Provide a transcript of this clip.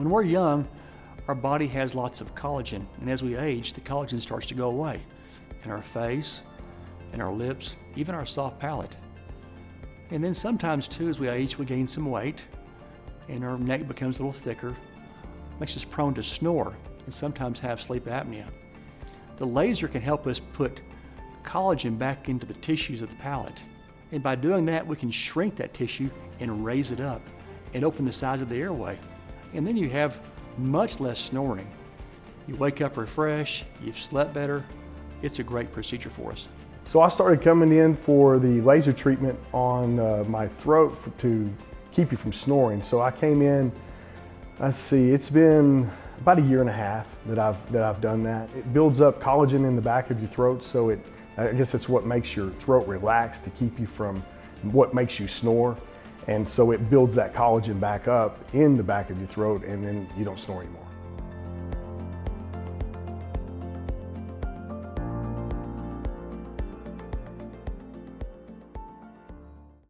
When we're young, our body has lots of collagen, and as we age, the collagen starts to go away in our face, in our lips, even our soft palate. And then sometimes too, as we age, we gain some weight, and our neck becomes a little thicker, makes us prone to snore and sometimes have sleep apnea. The laser can help us put collagen back into the tissues of the palate. And by doing that, we can shrink that tissue and raise it up and open the size of the airway. And then you have much less snoring. You wake up refreshed, you've slept better. It's a great procedure for us. So I started coming in for the laser treatment on my throat to keep you from snoring. So I came in, let's see, it's been about a year and a half that I've done that. It builds up collagen in the back of your throat, so I guess it's what makes your throat relax to keep you from what makes you snore. And so it builds that collagen back up in the back of your throat, and then you don't snore anymore.